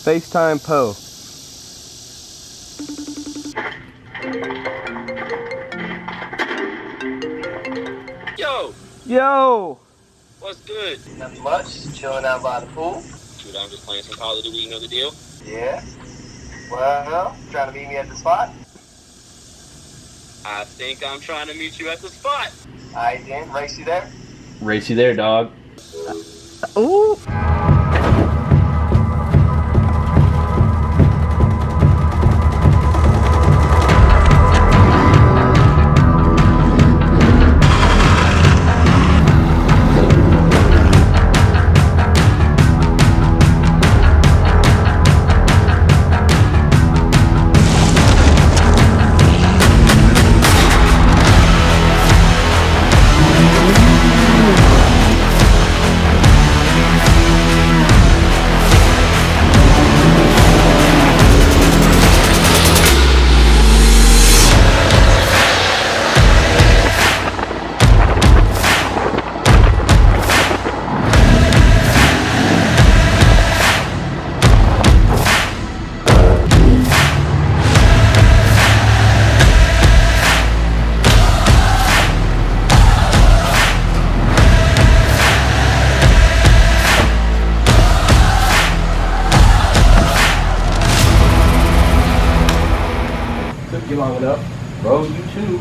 FaceTime Po. Yo! Yo! What's good? Nothing much. Chilling out by the pool. Dude, I'm just playing some Call of Duty, you know the deal? Yeah. Well, trying to meet me at the spot? I think I'm trying to meet you at the spot. Alright then, race you there? Race you there, dog. Ooh! Get long enough. Bro, you too.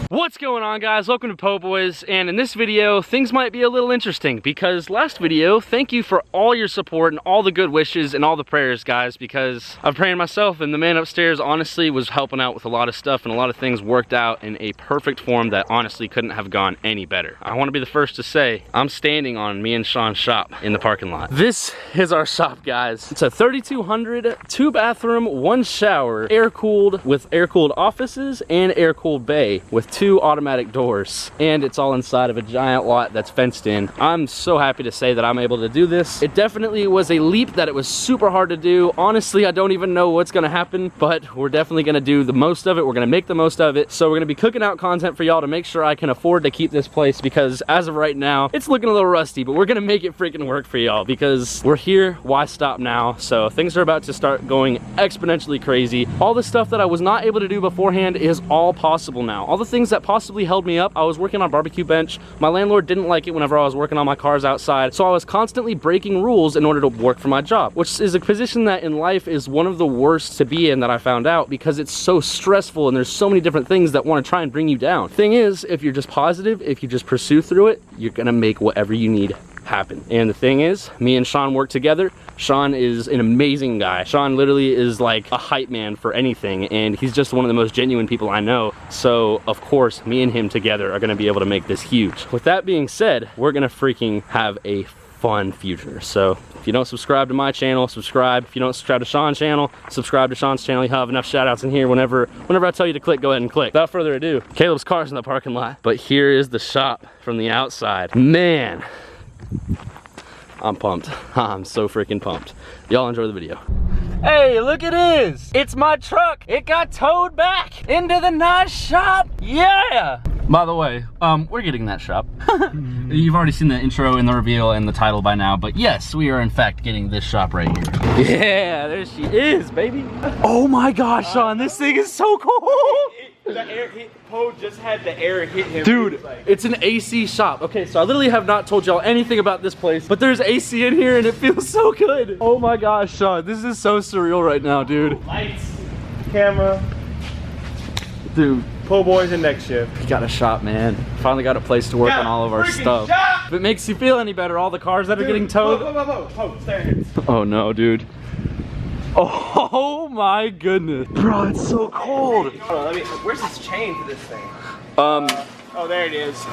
What's going on, guys? Welcome to Poeboys, and in this video things might be a little interesting because last video, thank you for all your support and all the good wishes and all the prayers, guys, because I'm praying myself, and the man upstairs honestly was helping out with a lot of stuff, and a lot of things worked out in a perfect form that honestly couldn't have gone any better. I want to be the first to say I'm standing on me and Sean's shop in the parking lot. This is our shop, guys. It's a 3200 2-bathroom, 1 shower, air-cooled, with air-cooled offices and air-cooled bay with 2 automatic doors, and it's all inside of a giant lot that's fenced in. I'm so happy to say that I'm able to do this. It definitely was a leap that it was super hard to do. Honestly, I don't even know what's gonna happen, but we're definitely gonna do the most of it. We're gonna make the most of it. So we're gonna be cooking out content for y'all to make sure I can afford to keep this place, because as of right now, it's looking a little rusty, but we're gonna make it freaking work for y'all because we're here. Why stop now? So things are about to start going exponentially crazy. All the stuff that I was not able to do beforehand is all possible now. All the things that possibly held me up. I was working on a barbecue bench. My landlord didn't like it whenever I was working on my cars outside, so I was constantly breaking rules in order to work for my job, which is a position that in life is one of the worst to be in, that I found out, because it's so stressful and there's so many different things that want to try and bring you down. Thing is, if you're just positive, if you just pursue through it, you're gonna make whatever you need happen. And the thing is, me and Sean work together. Sean is an amazing guy. Sean literally is like a hype man for anything, and he's just one of the most genuine people I know. So of course, me and him together are gonna be able to make this huge. With that being said, we're gonna freaking have a fun future. So if you don't subscribe to my channel, subscribe. If you don't subscribe to Sean's channel, subscribe to Sean's channel. You'll have enough shout outs in here whenever I tell you to click, go ahead and click. Without further ado, Caleb's car's in the parking lot, but here is the shop from the outside. Man, I'm pumped. I'm so freaking pumped. Y'all enjoy the video. Hey, look at this. It's my truck. It got towed back into the nice shop. Yeah. By the way, we're getting that shop. You've already seen the intro and the reveal and the title by now, but yes, we are in fact getting this shop right here. Yeah, there she is, baby. Oh my gosh, Sean, this thing is so cool. Po just had the air hit him. Dude, it's an AC shop. Okay, so I literally have not told y'all anything about this place, but there's AC in here and it feels so good. Oh my gosh, Sean, this is so surreal right now, dude. Lights, camera, dude. Poeboys and next shift. We got a shop, man. Finally got a place to work on all of our stuff. Shop! If it makes you feel any better, all the cars that are getting towed. Po, stay. Oh no, dude. Oh my goodness. Bro, it's so cold. Hold on, where's this chain for this thing? Oh, there it is.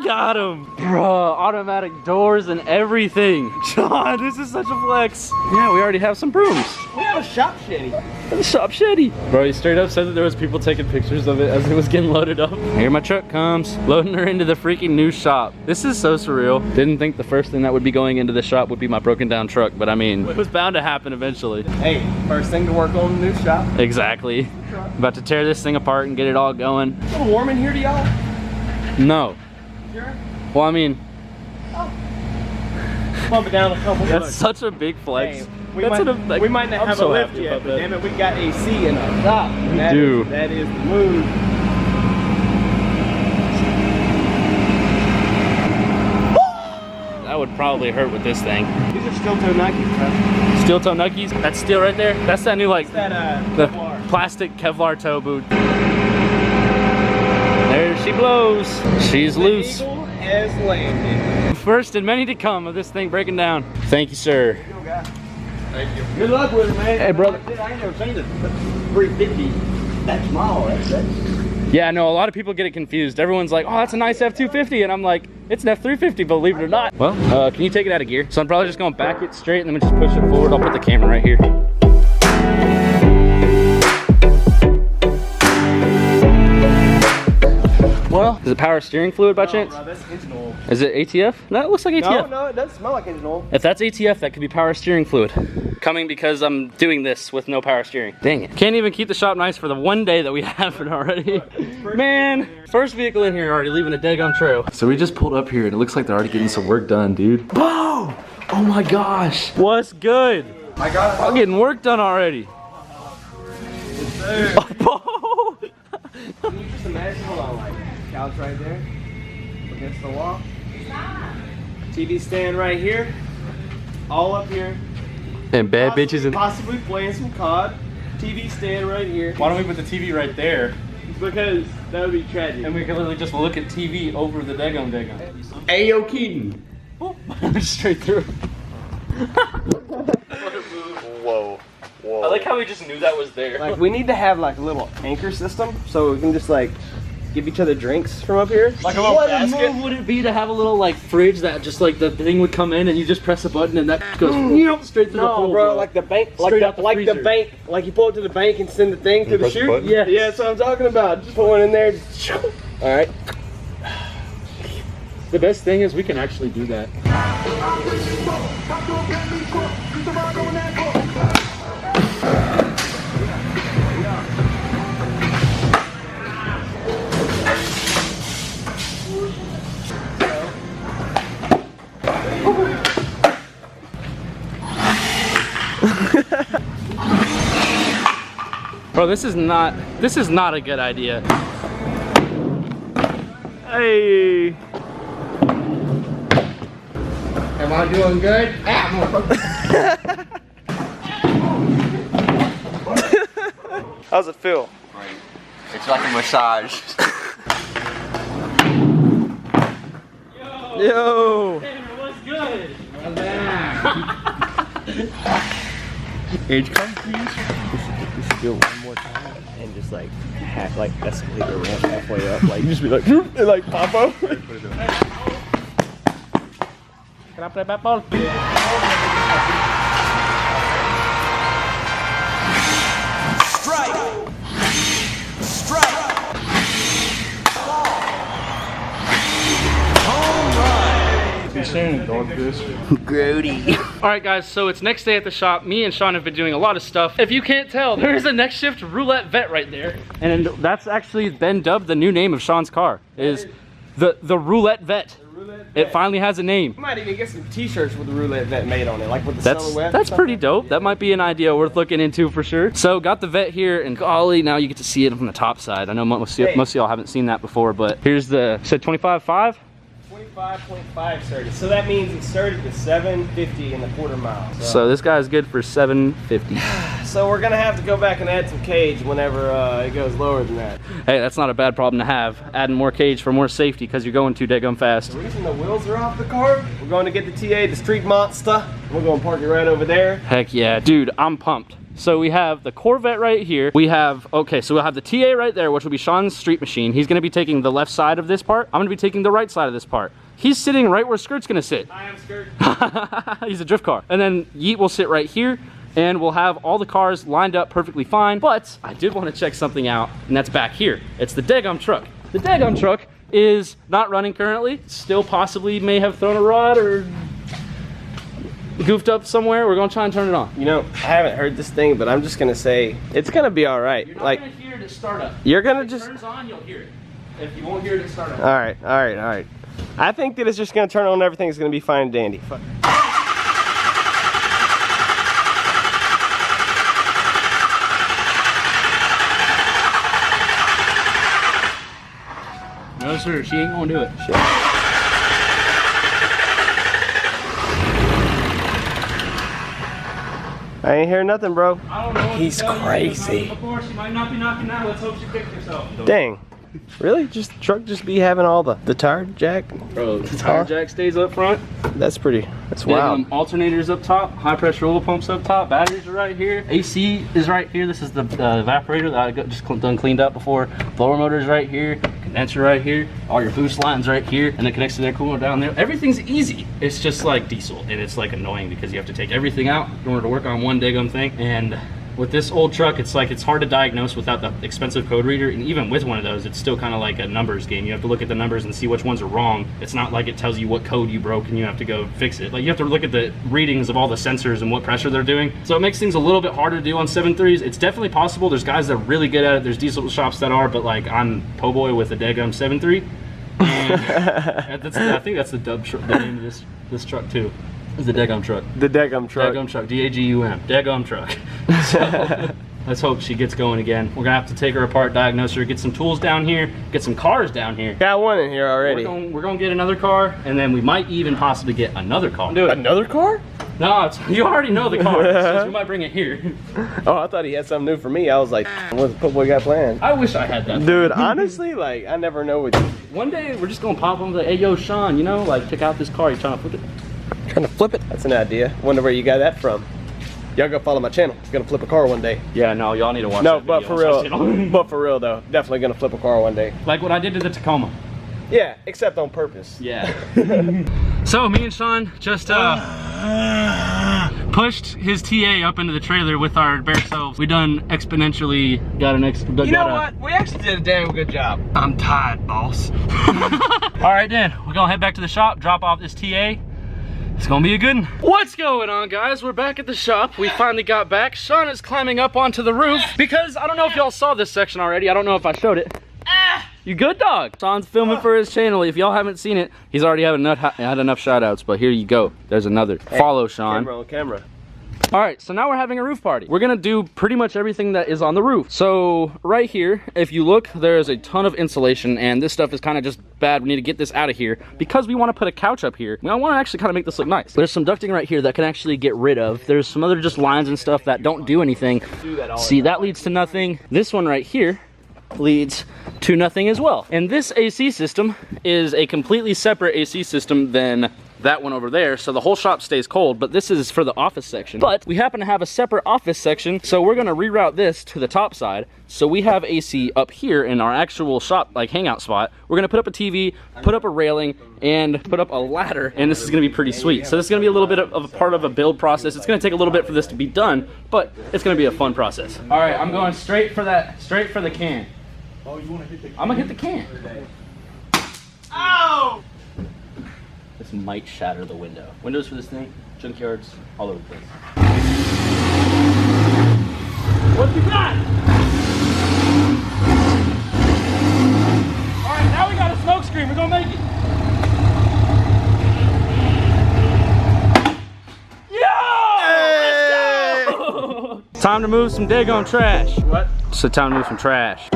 Got him. Bro, automatic doors and everything. John, this is such a flex. Yeah, we already have some brooms. We have a shop shetty. The shop shetty. Bro, he straight up said that there was people taking pictures of it as it was getting loaded up. Here my truck comes, loading her into the freaking new shop. This is so surreal. Didn't think the first thing that would be going into the shop would be my broken down truck, but I mean, it was bound to happen eventually. Hey, first thing to work on the new shop. Exactly. About to tear this thing apart and get it all going. It's a little warm in here to y'all? No. Sure? Well, I mean, bump it down a couple That's bucks. such a big flex. Hey, We might not have a lift yet, but damn it, we got AC in our top. That do. that is the move. That would probably hurt with this thing. These are steel toe Nikes, bro. Steel toe Nikes? That's steel right there? That's that new like It's that the Kevlar. plastic Kevlar toe boot. There she blows. She's loose. The Eagle has landed. First and many to come of this thing breaking down. Thank you, sir. Thank you. Good luck with it, man. Hey, brother. I ain't never seen it. 350. That's small. That's Yeah, no, a lot of people get it confused. Everyone's like, oh, that's a nice F250. And I'm like, it's an F350, believe it or not. Well, can you take it out of gear? So I'm probably just going to back it straight and then just push it forward. I'll put the camera right here. Well, is it power steering fluid by chance? Bro, that's engine oil. Is it ATF? No, it looks like ATF. No, it doesn't smell like engine oil. If that's ATF, that could be power steering fluid. Coming because I'm doing this with no power steering. Dang it. Can't even keep the shop nice for the one day that we have it already. Man, first vehicle in here already leaving a daggone trail. So we just pulled up here and it looks like they're already getting some work done, dude. Whoa! Oh my gosh. What's good? I got it. I'm getting work done already. Yes, Oh, Can you just imagine, hold on, like, couch right there, against the wall. TV stand right here, all up here. and bad bitches in. Possibly playing some COD. TV stand right here. Why don't we put the TV right there? Because that would be tragic. And we can literally just look at TV over the daggone. Ayo Keaton. Straight through. Whoa. Whoa. I like how we just knew that was there. Like, we need to have like a little anchor system so we can just like give each other drinks from up here. Like a little basket? Move would it be to have a little like fridge that just like the thing would come in and you just press a button and that goes straight through the No, pool, bro, like the bank, Straight out the like the freezer. bank, like you pull it to the bank and send the thing through the press the chute. button? Yeah, yeah, that's what I'm talking about. Just put one in there. All right. The best thing is we can actually do that. Bro, this is not a good idea. Hey. Am I doing good? How's it feel? It's like a massage. Yo. What's good? Age come, please. We should do it one more time and just like hack like escalator ramp halfway up. Like you just be like, and like pop up. Can I play bat ball? Grody. Alright guys, so it's next day at the shop. Me and Sean have been doing a lot of stuff. If you can't tell, there's a next shift roulette vet right there. And that's actually been dubbed the new name of Sean's car, is the roulette vet. It finally has a name. We might even get some t-shirts with the roulette vet made on it, like with the silhouette. That's pretty dope. That might be an idea worth looking into for sure. So got the vet here, and golly, now you get to see it from the top side. I know most of y'all haven't seen that before, but here's the, said 25.5? 25.5 started. So that means it started with 750 in the quarter mile. So this guy's good for 750. So we're gonna have to go back and add some cage whenever it goes lower than that. Hey, that's not a bad problem to have. Adding more cage for more safety because you're going too daggum fast. The reason the wheels are off the car, we're going to get the TA, the Street Monster. We're going to park it right over there. Heck yeah, dude, I'm pumped. So we have the Corvette right here. We have, okay, so we'll have the TA right there, which will be Sean's street machine. He's gonna be taking the left side of this part. I'm gonna be taking the right side of this part. He's sitting right where Skirt's gonna sit. I am Skirt. He's a drift car. And then Yeet will sit right here, and we'll have all the cars lined up perfectly fine. But I did want to check something out, and that's back here. It's the daggum truck. The daggum truck is not running currently. Still possibly may have thrown a rod or goofed up somewhere. We're gonna try and turn it on. You know, I haven't heard this thing, but I'm just gonna say it's gonna be all right. You're not like, gonna hear it at startup. you're gonna If it just. turns on, you'll hear it. If you won't hear it at startup. All right. I think that it's just gonna turn on. Everything's gonna be fine and dandy. Fuck. sir, she ain't gonna do it. Shit. I ain't hear nothing, bro. I don't know. He's crazy. Before, she might not be knocking now. Let's hope she picked herself. Dang. Really? Just truck just be having all the tire jack? Bro, the tire jack stays up front. That's wild. Alternators up top, high pressure oil pumps up top, batteries are right here. AC is right here. This is the evaporator that I just done cleaned up before. Blower motor is right here. Condenser right here. All your boost lines right here. And it connects to their cooler down there. Everything's easy. It's just like diesel. And it's like annoying because you have to take everything out in order to work on one daggum thing. And with this old truck, it's like it's hard to diagnose without the expensive code reader, and even with one of those, it's still kind of like a numbers game. You have to look at the numbers and see which ones are wrong. It's not like it tells you what code you broke and you have to go fix it. Like you have to look at the readings of all the sensors and what pressure they're doing. So it makes things a little bit harder to do on 7.3s. It's definitely possible. There's guys that are really good at it. There's diesel shops that are, but like I'm Poeboy with a daggum 7.3. And I think that's the name of this truck too. Is the daggum truck. The daggum truck. Daggum truck. D-A-G-U-M. Daggum truck. So, let's hope she gets going again. We're gonna have to take her apart, diagnose her, get some tools down here, get some cars down here. Got one in here already. We're gonna get another car, and then we might even possibly get another car. Do it. Another car? No, you already know the car, so we might bring it here. Oh, I thought he had something new for me. I was like, what's the Poeboy got planned? I wish I had that. Dude, honestly, like, I never know what you... One day, we're just gonna pop him like, hey, yo, Sean, you know, like, check out this car. You trying to flip it? Trying to flip it? That's an idea. Wonder where you got that from. Y'all go follow my channel. Gonna flip a car one day. Yeah, no, y'all need to watch No, that but video. for real. But for real though, definitely gonna flip a car one day. Like what I did to the Tacoma. Yeah, except on purpose. Yeah. So me and Sean just pushed his TA up into the trailer with our bare selves. We done exponentially got an You know what? We actually did a damn good job. I'm tired, boss. All right then, we're gonna head back to the shop, drop off this TA. It's gonna be a good one. What's going on, guys? We're back at the shop. We finally got back. Sean is climbing up onto the roof because I don't know if y'all saw this section already. I don't know if I showed it. You good, dog? Sean's filming for his channel. If y'all haven't seen it, he's already had enough shout outs, but here you go. There's another. Hey, follow Sean. Camera on camera. All right, so now we're having a roof party. We're gonna do pretty much everything that is on the roof. So right here, if you look, there's a ton of insulation, and this stuff is kind of just bad. We need to get this out of here because we want to put a couch up here. I want to actually kind of make this look nice. There's some ducting right here that can actually get rid of. There's some other just lines and stuff that don't do anything. See, that leads to nothing. This one right here leads to nothing as well. And this AC system is a completely separate AC system than that one over there, so the whole shop stays cold, but this is for the office section. But we happen to have a separate office section, so we're gonna reroute this to the top side. So we have AC up here in our actual shop, like hangout spot. We're gonna put up a TV, put up a railing, and put up a ladder, and this is gonna be pretty sweet. So this is gonna be a little bit of a part of a build process. It's gonna take a little bit for this to be done, but it's gonna be a fun process. All right, I'm going straight for the can. Oh, you want to hit the can? I'm gonna hit the can. Ow! This might shatter the window. Windows for this thing, junkyards, all over the place. What you got? All right, now we got a smoke screen. We're gonna make it. Yo! Hey! Let's go! Time to move some daggone trash. What? So time to move some trash.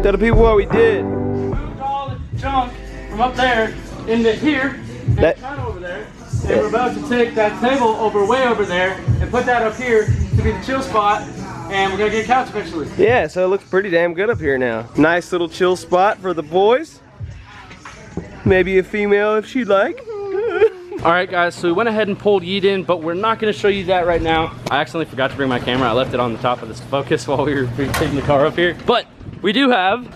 Tell the people what we did. Moved all the junk from up there into here and That- kind of over there. And we're about to take that table over way over there and put that up here to be the chill spot. And we're gonna get a couch eventually. Yeah, so it looks pretty damn good up here now. Nice little chill spot for the boys. Maybe a female if she'd like. All right, guys, so we went ahead and pulled Yeet in, but we're not gonna show you that right now. I accidentally forgot to bring my camera. I left it on the top of this Focus while we were taking the car up here. But we do have...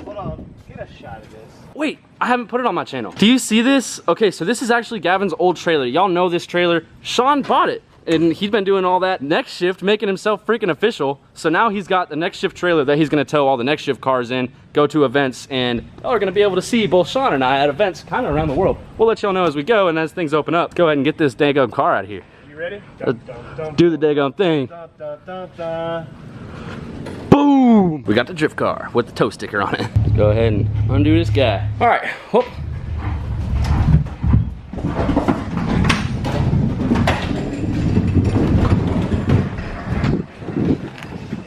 Hold on, get a shot of this. Wait, I haven't put it on my channel. Do you see this? Okay, so this is actually Gavin's old trailer. Y'all know this trailer. Sean bought it, and he's been doing all that next shift, making himself freaking official. So now he's got the next shift trailer that he's gonna tow all the next shift cars in, go to events, and y'all are gonna be able to see both Sean and I at events kind of around the world. We'll let y'all know as we go, and as things open up, go ahead and get this daggum car out of here. You ready? Do the daggum thing. Dun, dun, dun, dun. Boom! We got the drift car with the tow sticker on it. Let's go ahead and undo this guy. All right, whoop.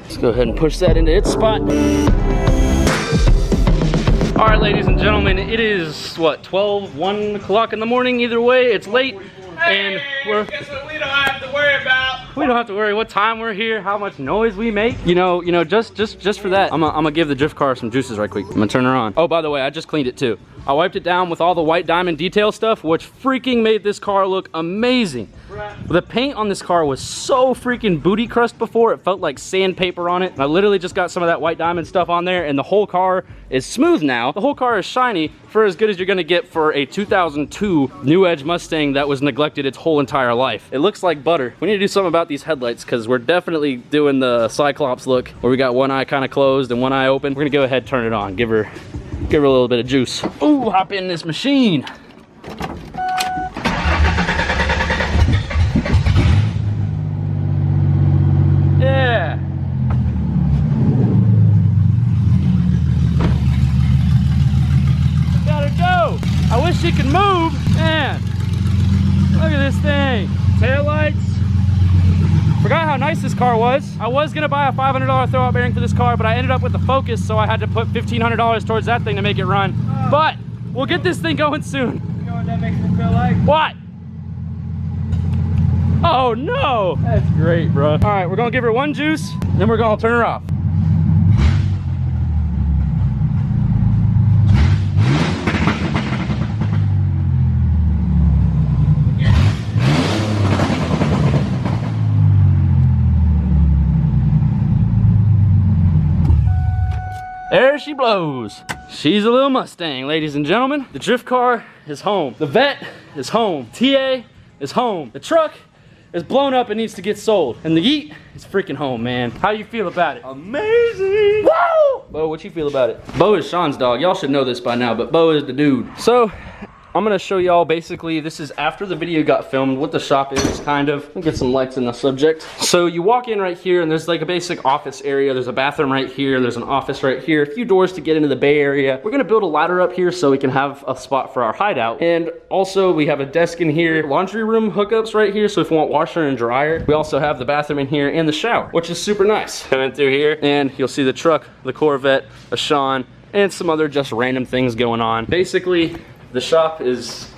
Let's go ahead and push that into its spot. All right, ladies and gentlemen, it is, what, 1 o'clock in the morning? Either way, it's late. And guess what we don't have to worry about? we don't have to worry what time we're here, how much noise we make. You know, just for that, I'm gonna give the drift car some juices right quick. I'm gonna turn her on. Oh, by the way, I just cleaned it too. I wiped it down with all the white diamond detail stuff, which freaking made this car look amazing. The paint on this car was so freaking booty crust before, it felt like sandpaper on it. And I literally just got some of that white diamond stuff on there, and the whole car is smooth now. The whole car is shiny for as good as you're gonna get for a 2002 New Edge Mustang that was neglected its whole entire life. It looks like butter. We need to do something about these headlights because we're definitely doing the Cyclops look where we got one eye kind of closed and one eye open. We're gonna go ahead and turn it on, give her a little bit of juice. Ooh, hop in this machine. Yeah. Gotta go. I wish she could move. Man, look at this thing. Taillights. Forgot how nice this car was. I was gonna buy a $500 throwout bearing for this car, but I ended up with the Focus, so I had to put $1,500 towards that thing to make it run. But we'll get this thing going soon. You know what that makes me feel like? What? Oh no! That's great, bro. All right, we're gonna give her one juice, then we're gonna turn her off. There she blows. She's a little Mustang, ladies and gentlemen. The drift car is home. The vet is home. TA is home. The truck is blown up and needs to get sold. And the Yeet is freaking home, man. How you feel about it? Amazing! Woo! Bo, what you feel about it? Bo is Sean's dog. Y'all should know this by now, but Bo is the dude. So, I'm gonna show y'all basically, this is after the video got filmed, what the shop is, kind of. Let me get some lights in the subject. So you walk in right here and there's like a basic office area. There's a bathroom right here. There's an office right here. A few doors to get into the Bay Area. We're gonna build a ladder up here so we can have a spot for our hideout. And also we have a desk in here, laundry room hookups right here. So if you want washer and dryer, we also have the bathroom in here and the shower, which is super nice. Coming through here and you'll see the truck, the Corvette, a Sean, and some other just random things going on. Basically, the shop is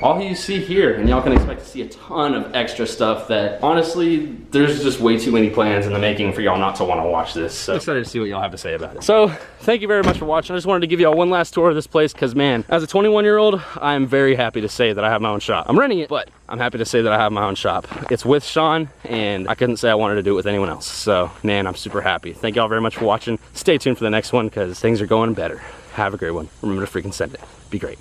all you see here, and y'all can expect to see a ton of extra stuff that, honestly, there's just way too many plans in the making for y'all not to want to watch this. So I'm excited to see what y'all have to say about it. So, thank you very much for watching. I just wanted to give y'all one last tour of this place, because man, as a 21-year-old, I'm very happy to say that I have my own shop. I'm renting it, but I'm happy to say that I have my own shop. It's with Sean, and I couldn't say I wanted to do it with anyone else. So, man, I'm super happy. Thank y'all very much for watching. Stay tuned for the next one, because things are going better. Have a great one. Remember to freaking send it. Be great.